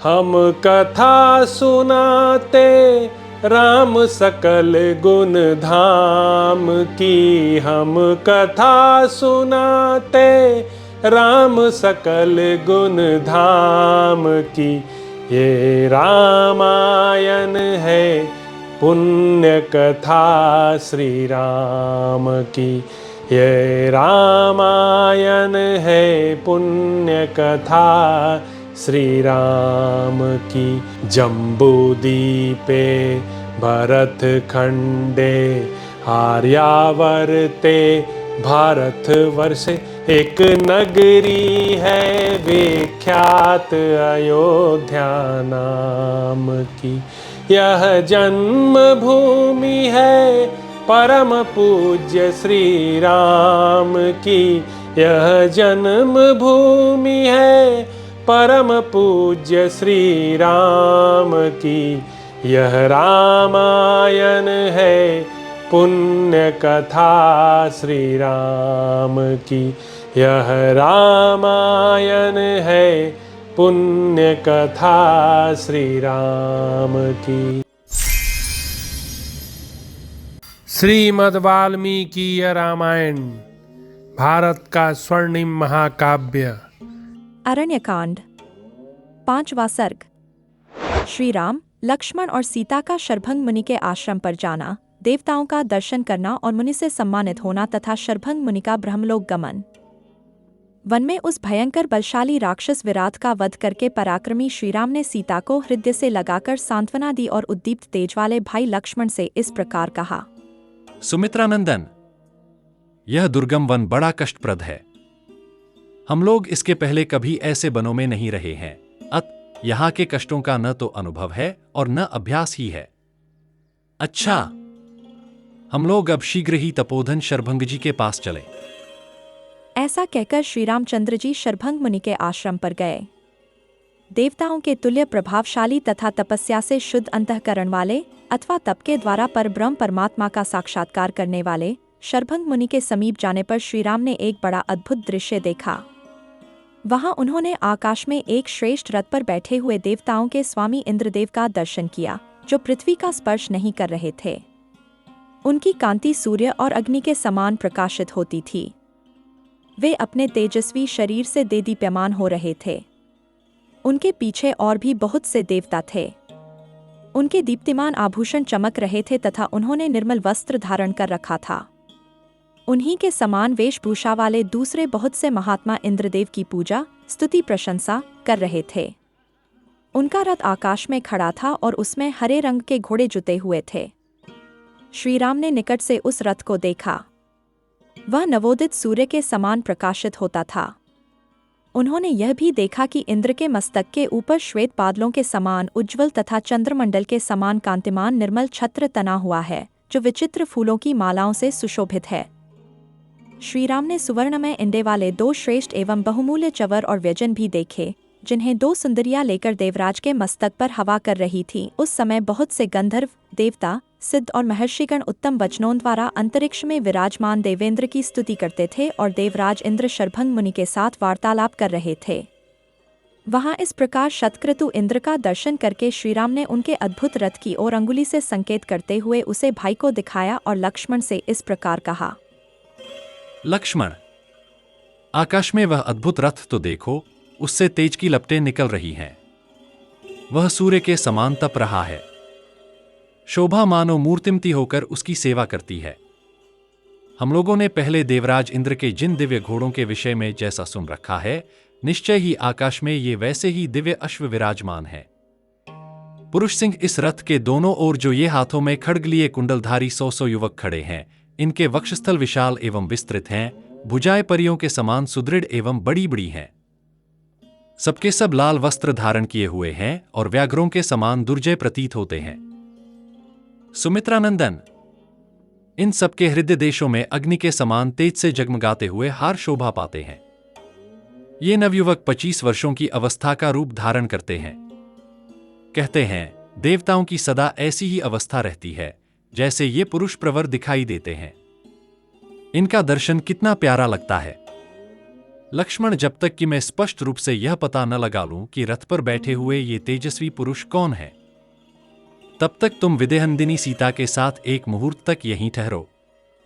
हम कथा सुनाते राम सकल गुण धाम की। हम कथा सुनाते राम सकल गुण धाम की। ये रामायण है पुण्य कथा श्री राम की। ये रामायण है पुण्य कथा श्री राम की। जम्बूदीपे भरत खंडे आर्यावर्ते भारत वर्षे। एक नगरी है विख्यात अयोध्या नाम की। यह जन्म भूमि है परम पूज्य श्री राम की। यह जन्म भूमि है परम पूज्य श्री राम की। यह रामायण है पुण्य कथा श्री राम की। यह रामायण है पुण्य कथा श्री राम की। श्रीमद् वाल्मीकि रामायण भारत का स्वर्णिम महाकाव्य। अरण्यकांड 5वां सर्ग। श्री राम, लक्ष्मण और सीता का शरभंग मुनि के आश्रम पर जाना, देवताओं का दर्शन करना और मुनि से सम्मानित होना तथा शरभंग मुनि का ब्रह्मलोक गमन। वन में उस भयंकर बलशाली राक्षस विराट का वध करके पराक्रमी श्रीराम ने सीता को हृदय से लगाकर सांत्वना दी और उद्दीप्त तेज वाले भाई लक्ष्मण से इस प्रकार कहा। सुमित्रानंदन, यह दुर्गम वन बड़ा कष्टप्रद है। हम लोग इसके पहले कभी ऐसे वनों में नहीं रहे हैं। यहाँ के कष्टों का न तो अनुभव है और न अभ्यास ही है। अच्छा, हम लोग अब शीघ्र ही तपोधन शरभंग जी के पास चले। ऐसा कहकर श्री रामचंद्र जी शरभंग मुनि के आश्रम पर गए। देवताओं के तुल्य प्रभावशाली तथा तपस्या से शुद्ध अंतःकरण वाले अथवा तप के द्वारा परब्रह्म परमात्मा का साक्षात्कार करने वाले शरभंग मुनि के समीप जाने पर श्रीराम ने एक बड़ा अद्भुत दृश्य देखा। वहां उन्होंने आकाश में एक श्रेष्ठ रथ पर बैठे हुए देवताओं के स्वामी इंद्रदेव का दर्शन किया, जो पृथ्वी का स्पर्श नहीं कर रहे थे। उनकी कांति सूर्य और अग्नि के समान प्रकाशित होती थी। वे अपने तेजस्वी शरीर से देदीप्यमान हो रहे थे। उनके पीछे और भी बहुत से देवता थे। उनके दीप्तिमान आभूषण चमक रहे थे तथा उन्होंने निर्मल वस्त्र धारण कर रखा था। उन्हीं के समान वेशभूषा वाले दूसरे बहुत से महात्मा इंद्रदेव की पूजा, स्तुति, प्रशंसा कर रहे थे। उनका रथ आकाश में खड़ा था और उसमें हरे रंग के घोड़े जुते हुए थे। श्रीराम ने निकट से उस रथ को देखा। वह नवोदित सूर्य के समान प्रकाशित होता था। उन्होंने यह भी देखा कि इंद्र के मस्तक के ऊपर श्वेत बादलों के समान उज्ज्वल तथा चंद्रमंडल के समान कांतिमान निर्मल छत्र तना हुआ है, जो विचित्र फूलों की मालाओं से सुशोभित है। श्रीराम ने सुवर्णमय इंडे वाले 2 श्रेष्ठ एवं बहुमूल्य चवर और व्यंजन भी देखे, जिन्हें 2 सुंदरियां लेकर देवराज के मस्तक पर हवा कर रही थीं। उस समय बहुत से गंधर्व, देवता, सिद्ध और महर्षिगण उत्तम वचनों द्वारा अंतरिक्ष में विराजमान देवेंद्र की स्तुति करते थे और देवराज इंद्र शरभंग मुनि के साथ वार्तालाप कर रहे थे। वहां इस प्रकार शतक्रतु इंद्र का दर्शन करके श्रीराम ने उनके अद्भुत रथ की ओर अंगुली से संकेत करते हुए उसे भाई को दिखाया और लक्ष्मण से इस प्रकार कहा। लक्ष्मण, आकाश में वह अद्भुत रथ तो देखो, उससे तेज की लपटें निकल रही हैं। वह सूर्य के समान तप रहा है। शोभा मानो मूर्तिमती होकर उसकी सेवा करती है। हम लोगों ने पहले देवराज इंद्र के जिन दिव्य घोड़ों के विषय में जैसा सुन रखा है, निश्चय ही आकाश में ये वैसे ही दिव्य अश्व विराजमान है। पुरुष सिंह इस रथ के दोनों ओर जो ये हाथों में खड्ग लिए कुंडलधारी 100 युवक खड़े हैं, इनके वक्षस्थल विशाल एवं विस्तृत हैं, भुजाएं परियों के समान सुदृढ़ एवं बड़ी बड़ी हैं। सबके सब लाल वस्त्र धारण किए हुए हैं और व्याघ्रों के समान दुर्जय प्रतीत होते हैं। सुमित्रानंदन, इन सबके हृदय देशों में अग्नि के समान तेज से जगमगाते हुए हार शोभा पाते हैं। ये नवयुवक 25 वर्षों की अवस्था का रूप धारण करते हैं। कहते हैं, देवताओं की सदा ऐसी ही अवस्था रहती है जैसे ये पुरुष प्रवर दिखाई देते हैं। इनका दर्शन कितना प्यारा लगता है। लक्ष्मण, जब तक कि मैं स्पष्ट रूप से यह पता न लगा लूं कि रथ पर बैठे हुए ये तेजस्वी पुरुष कौन है, तब तक तुम विदेहनंदिनी सीता के साथ एक मुहूर्त तक यहीं ठहरो।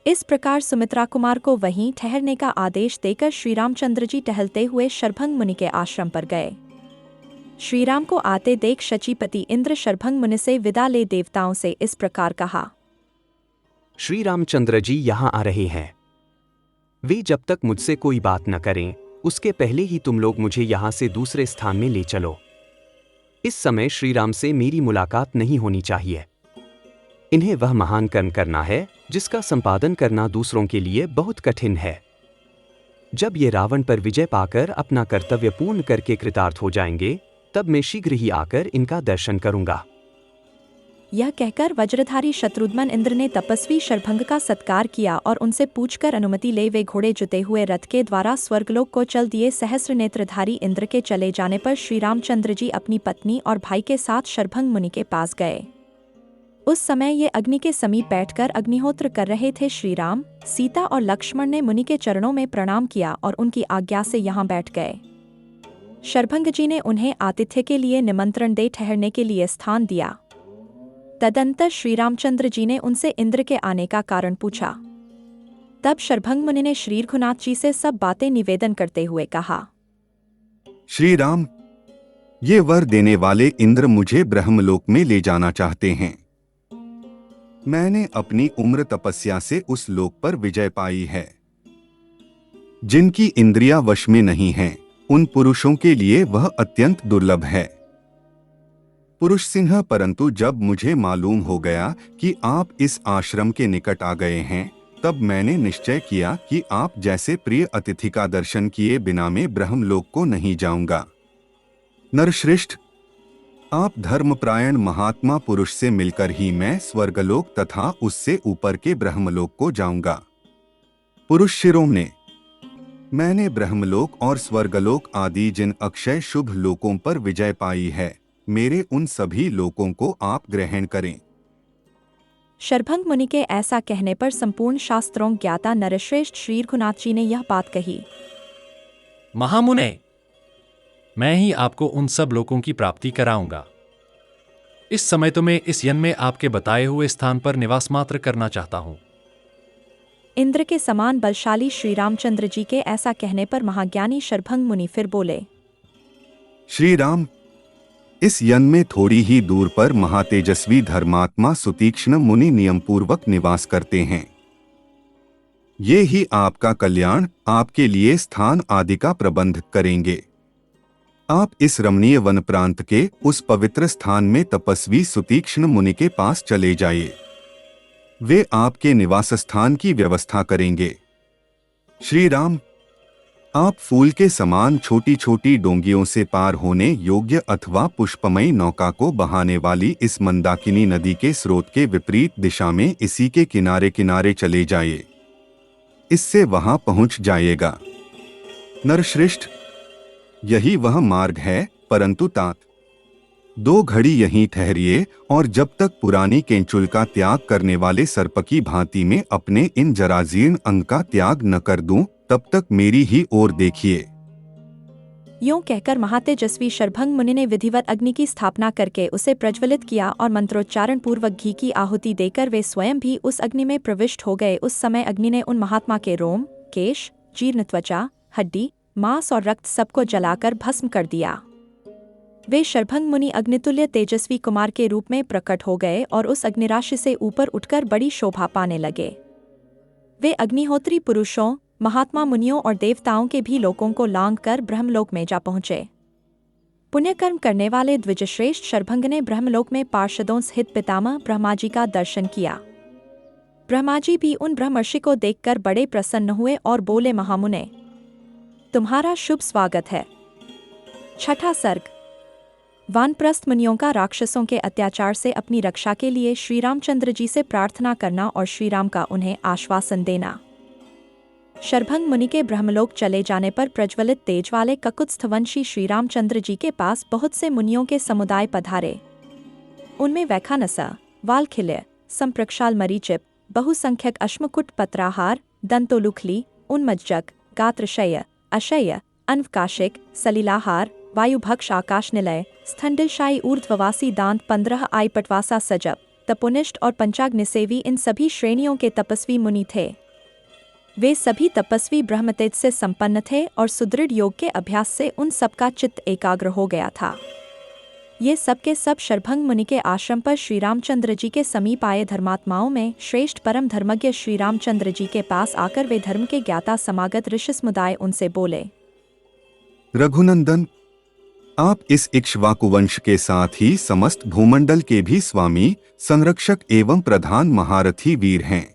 इस प्रकार सुमित्रा कुमार को वहीं ठहरने का आदेश देकर श्री रामचंद्र जी टहलते हुए शरभंग मुनि के आश्रम पर गए। श्री राम को आते देख शचीपति इंद्र शरभंग मुनि से विदा ले देवताओं से इस प्रकार कहा। श्री रामचंद्र जी यहाँ आ रहे हैं। वे जब तक मुझसे कोई बात न करें, उसके पहले ही तुम लोग मुझे यहाँ से दूसरे स्थान में ले चलो। इस समय श्री राम से मेरी मुलाकात नहीं होनी चाहिए। इन्हें वह महान कर्म करना है जिसका संपादन करना दूसरों के लिए बहुत कठिन है। जब ये रावण पर विजय पाकर अपना कर्तव्य पूर्ण करके कृतार्थ हो जाएंगे, तब मैं शीघ्र ही आकर इनका दर्शन करूंगा। यह कहकर वज्रधारी शत्रुघ्न इंद्र ने तपस्वी शरभंग का सत्कार किया और उनसे पूछकर अनुमति ले वे घोड़े जुते हुए रथ के द्वारा स्वर्गलोक को चल दिए। सहस्र नेत्रधारी इंद्र के चले जाने पर श्री रामचंद्र जी अपनी पत्नी और भाई के साथ शरभंग मुनि के पास गए। उस समय ये अग्नि के समीप बैठकर अग्निहोत्र कर रहे थे। श्री राम, सीता और लक्ष्मण ने मुनि के चरणों में प्रणाम किया और उनकी आज्ञा से यहाँ बैठ गए। शरभंग जी ने उन्हें आतिथ्य के लिए निमंत्रण दे ठहरने के लिए स्थान दिया। तदंतर श्री रामचंद्र जी ने उनसे इंद्र के आने का कारण पूछा। तब शरभंग मुनि ने श्री रघुनाथ जी से सब बातें निवेदन करते हुए कहा। श्री राम, ये वर देने वाले इंद्र मुझे ब्रह्मलोक में ले जाना चाहते हैं। मैंने अपनी उम्र तपस्या से उस लोक पर विजय पाई है। जिनकी इंद्रियां वश में नहीं हैं, उन पुरुषों के लिए वह अत्यंत दुर्लभ है। पुरुष सिंह, परंतु जब मुझे मालूम हो गया कि आप इस आश्रम के निकट आ गए हैं, तब मैंने निश्चय किया कि आप जैसे प्रिय अतिथि का दर्शन किए बिना मैं ब्रह्मलोक को नहीं जाऊंगा। नरश्रेष्ठ, आप धर्मप्रायण महात्मा पुरुष से मिलकर ही मैं स्वर्गलोक तथा उससे ऊपर के ब्रह्मलोक को जाऊंगा। पुरुष शिरोमणे, मैंने ब्रह्मलोक और स्वर्गलोक आदि जिन अक्षय शुभ लोकों पर विजय पाई है, मेरे उन सभी लोकों को आप ग्रहण करें। शरभंग मुनि के ऐसा कहने पर संपूर्ण शास्त्रों ज्ञाता नरश्रेष्ठ श्री रघुनाथ जी ने यह बात कही। महामुने, मैं ही आपको उन सब लोकों की प्राप्ति कराऊंगा। इस समय तो मैं इस यन में आपके बताए हुए स्थान पर निवास मात्र करना चाहता हूं। इंद्र के समान बलशाली श्री रामचंद्र जी के ऐसा कहने पर महाज्ञानी शरभंग मुनि फिर बोले। श्री राम, इस यन में थोड़ी ही दूर पर महातेजस्वी धर्मात्मा सुतीक्ष्ण मुनि नियमपूर्वक निवास करते हैं। ये ही आपका कल्याण, आपके लिए स्थान आदि का प्रबंध करेंगे। आप इस रमणीय वन प्रांत के उस पवित्र स्थान में तपस्वी सुतीक्ष्ण मुनि के पास चले जाइए। वे आपके निवास स्थान की व्यवस्था करेंगे। श्री राम, आप फूल के समान छोटी छोटी डोंगियों से पार होने योग्य अथवा पुष्पमयी नौका को बहाने वाली इस मंदाकिनी नदी के स्रोत के विपरीत दिशा में इसी के किनारे किनारे चले जाइए। इससे वहां पहुंच जाइएगा। नरश्रेष्ठ, यही वह मार्ग है, परंतु तात 2 घड़ी यहीं ठहरिए और जब तक पुरानी केंचुल का त्याग करने वाले सर्प की भांति में अपने इन जराजीर्ण अंग का त्याग न कर दूं, तब तक मेरी ही ओर देखिए। यूं कहकर महातेजस्वी शरभंग मुनि ने विधिवत अग्नि की स्थापना करके उसे प्रज्वलित किया और मंत्रोच्चारण पूर्वक घी की आहुति देकर वे स्वयं भी उस अग्नि में प्रविष्ट हो गए। उस समय अग्नि ने उन महात्मा के रोम, केश, जीर्ण त्वचा, हड्डी, मांस और रक्त सबको जलाकर भस्म कर दिया। वे शरभंग मुनि अग्नितुल्य तेजस्वी कुमार के रूप में प्रकट हो गए और उस अग्निराशि से ऊपर उठकर बड़ी शोभा पाने लगे। वे अग्निहोत्री पुरुषों, महात्मा मुनियों और देवताओं के भी लोकों को लांघकर ब्रह्मलोक में जा पहुंचे। पुण्यकर्म करने वाले द्विजश्रेष्ठ शरभंग ने ब्रह्मलोक में पार्षदों सहित पितामह ब्रह्मा जी का दर्शन किया। ब्रह्मा जी भी उन ब्रह्मर्षि को देखकर बड़े प्रसन्न हुए और बोले, महामुने, तुम्हारा शुभ स्वागत है। छठा सर्ग। वानप्रस्थ मुनियों का राक्षसों के अत्याचार से अपनी रक्षा के लिए श्री रामचंद्र जी से प्रार्थना करना और श्री राम का उन्हें आश्वासन देना। शरभंग मुनि के ब्रह्मलोक चले जाने पर प्रज्वलित तेज वाले ककुत्स्थवंशी श्री रामचंद्र जी के पास बहुत से मुनियों के समुदाय पधारे। उनमें वैखानसा, वालखिल्य, संप्रक्षाल मरीचिप, बहुसंख्यक अश्मकुट पत्राहार, दंतोलुखली, उन्मज्जक, गात्रशय, अशय, अनवकाशिक, सलिलाहार, वायुभक्ष आकाश निलय, स्थंडिलशाही ऊर्ध्ववासी दांत 15 आई पटवासा सजब, तपोनिष्ठ और पंचाग्निसेवी इन सभी श्रेणियों के तपस्वी मुनि थे। वे सभी तपस्वी ब्रह्मतेज से संपन्न थे और सुदृढ़ योग के अभ्यास से उन सबका चित्त एकाग्र हो गया था। ये सब के सब शरभंग मुनि के आश्रम पर श्री रामचंद्र जी के समीप आए। धर्मात्माओं में श्रेष्ठ परम धर्मज्ञ श्री रामचंद्र जी के पास आकर वे धर्म के ज्ञाता समागत ऋषि समुदाय उनसे बोले, रघुनंदन, आप इस इक्ष्वाकु वंश के साथ ही समस्त भूमंडल के भी स्वामी, संरक्षक एवं प्रधान महारथी वीर हैं।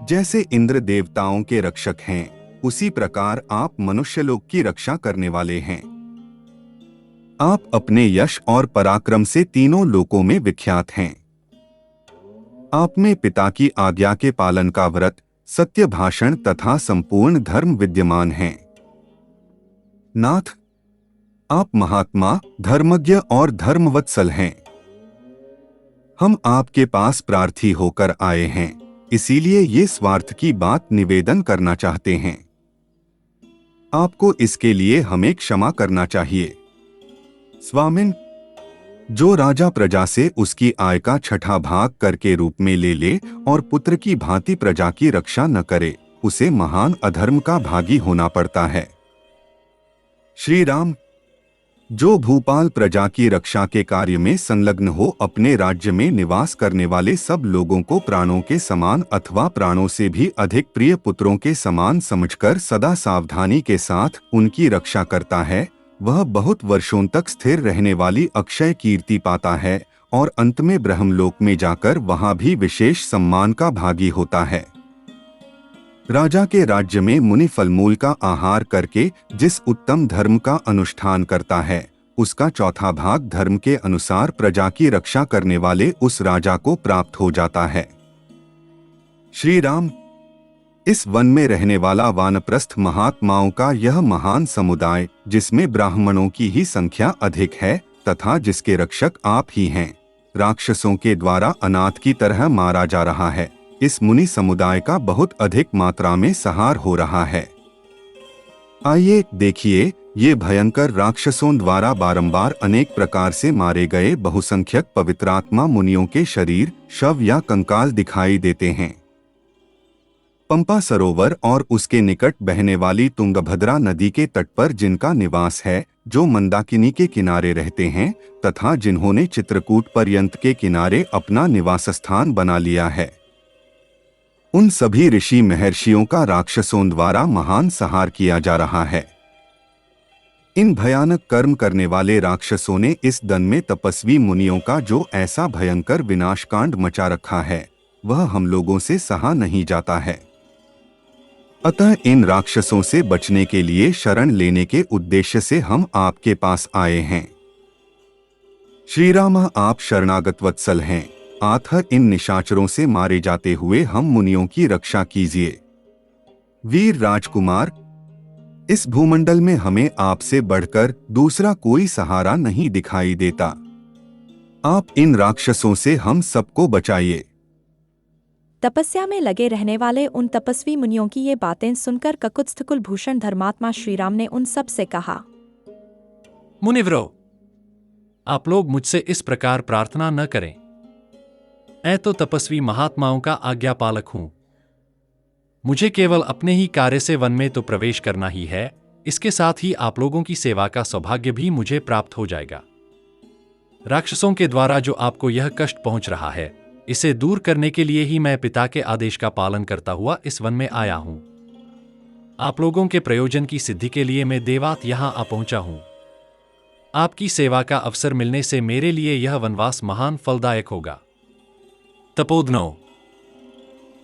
जैसे इंद्र देवताओं के रक्षक हैं, उसी प्रकार आप मनुष्यलोक की रक्षा करने वाले हैं। आप अपने यश और पराक्रम से तीनों लोकों में विख्यात हैं। आप में पिता की आज्ञा के पालन का व्रत, सत्य भाषण तथा संपूर्ण धर्म विद्यमान हैं। नाथ, आप महात्मा, धर्मज्ञ और धर्मवत्सल हैं। हम आपके पास प्रार्थी होकर आए हैं, इसीलिए ये स्वार्थ की बात निवेदन करना चाहते हैं। आपको इसके लिए हमें क्षमा करना चाहिए। स्वामिन, जो राजा प्रजा से उसकी आय का छठा भाग कर के रूप में ले और पुत्र की भांति प्रजा की रक्षा न करे, उसे महान अधर्म का भागी होना पड़ता है। श्री राम, जो भूपाल प्रजा की रक्षा के कार्य में संलग्न हो अपने राज्य में निवास करने वाले सब लोगों को प्राणों के समान अथवा प्राणों से भी अधिक प्रिय पुत्रों के समान समझकर सदा सावधानी के साथ उनकी रक्षा करता है, वह बहुत वर्षों तक स्थिर रहने वाली अक्षय कीर्ति पाता है और अंत में ब्रह्मलोक में जाकर वहां भी विशेष सम्मान का भागी होता है। राजा के राज्य में मुनि फलमूल का आहार करके जिस उत्तम धर्म का अनुष्ठान करता है, उसका चौथा भाग धर्म के अनुसार प्रजा की रक्षा करने वाले उस राजा को प्राप्त हो जाता है। श्री राम, इस वन में रहने वाला वानप्रस्थ महात्माओं का यह महान समुदाय, जिसमें ब्राह्मणों की ही संख्या अधिक है तथा जिसके रक्षक आप ही हैं, राक्षसों के द्वारा अनाथ की तरह मारा जा रहा है। इस मुनि समुदाय का बहुत अधिक मात्रा में संहार हो रहा है। आइए देखिए, ये भयंकर राक्षसों द्वारा बारंबार अनेक प्रकार से मारे गए बहुसंख्यक पवित्रात्मा मुनियों के शरीर, शव या कंकाल दिखाई देते हैं। पंपा सरोवर और उसके निकट बहने वाली तुंगभद्रा नदी के तट पर जिनका निवास है, जो मंदाकिनी के किनारे रहते हैं तथा जिन्होंने चित्रकूट पर्यंत के किनारे अपना निवास स्थान बना लिया है, उन सभी ऋषि महर्षियों का राक्षसों द्वारा महान संहार किया जा रहा है। इन भयानक कर्म करने वाले राक्षसों ने इस दन में तपस्वी मुनियों का जो ऐसा भयंकर विनाशकांड मचा रखा है, वह हम लोगों से सहा नहीं जाता है। अतः इन राक्षसों से बचने के लिए शरण लेने के उद्देश्य से हम आपके पास आए हैं। श्री राम, आप शरणागत वत्सल हैं, अतः इन निशाचरों से मारे जाते हुए हम मुनियों की रक्षा कीजिए। वीर राजकुमार, इस भूमंडल में हमें आपसे बढ़कर दूसरा कोई सहारा नहीं दिखाई देता। आप इन राक्षसों से हम सबको बचाइए। तपस्या में लगे रहने वाले उन तपस्वी मुनियों की ये बातें सुनकर ककुत्स्थ कुलभूषण धर्मात्मा श्रीराम ने उन सब से कहा, मुनिवरों, आप लोग मुझसे इस प्रकार प्रार्थना न करें। मैं तो तपस्वी महात्माओं का आज्ञापालक हूं। मुझे केवल अपने ही कार्य से वन में तो प्रवेश करना ही है, इसके साथ ही आप लोगों की सेवा का सौभाग्य भी मुझे प्राप्त हो जाएगा। राक्षसों के द्वारा जो आपको यह कष्ट पहुंच रहा है, इसे दूर करने के लिए ही मैं पिता के आदेश का पालन करता हुआ इस वन में आया हूं। आप लोगों के प्रयोजन की सिद्धि के लिए मैं देवात यहां आ पहुंचा हूं। आपकी सेवा का अवसर मिलने से मेरे लिए यह वनवास महान फलदायक होगा। तपोधनो,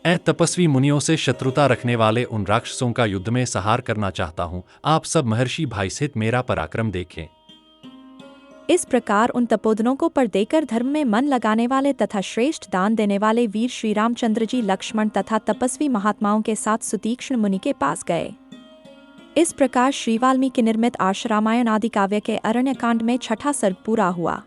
मैं तपस्वी मुनियों से शत्रुता रखने वाले उन राक्षसों का युद्ध में संहार करना चाहता हूं। आप सब महर्षि भाई सहित मेरा पराक्रम देखें। इस प्रकार उन तपोधनों को पर देकर धर्म में मन लगाने वाले तथा श्रेष्ठ दान देने वाले वीर श्री रामचंद्र जी लक्ष्मण तथा तपस्वी महात्माओं के साथ सुतीक्ष्ण मुनि के पास गए। इस प्रकार श्री वाल्मीकि निर्मित आर्ष रामायण आदि काव्य के अरण्यकांड में छठा सर्ग पूरा हुआ।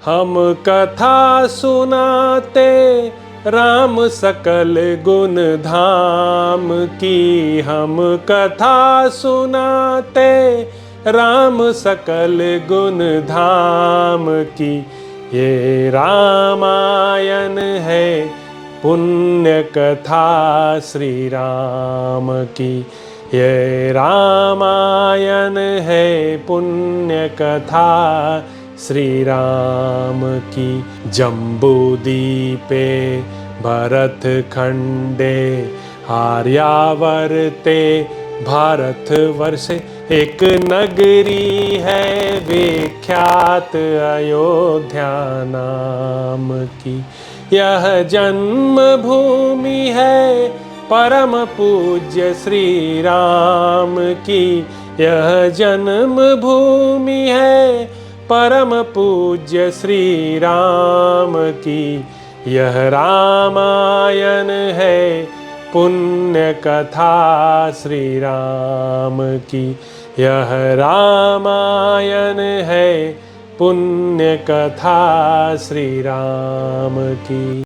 हम कथा सुनाते राम सकल गुण धाम की हम कथा सुनाते, राम सकल गुण धाम की ये रामायण है, पुण्य कथा श्री राम की ये रामायण है, पुण्य कथा श्री राम की। जम्बूदीपे भरत खंडे आर्यावर्ते, भारत वर्षे एक नगरी है, विख्यात अयोध्या नाम की। यह जन्म भूमि है परम पूज्य श्री राम की, यह जन्म भूमि है परम पूज्य श्री राम की। यह रामायण है, पुण्य कथा श्री राम की। यह रामायण है, पुण्य कथा श्री राम की।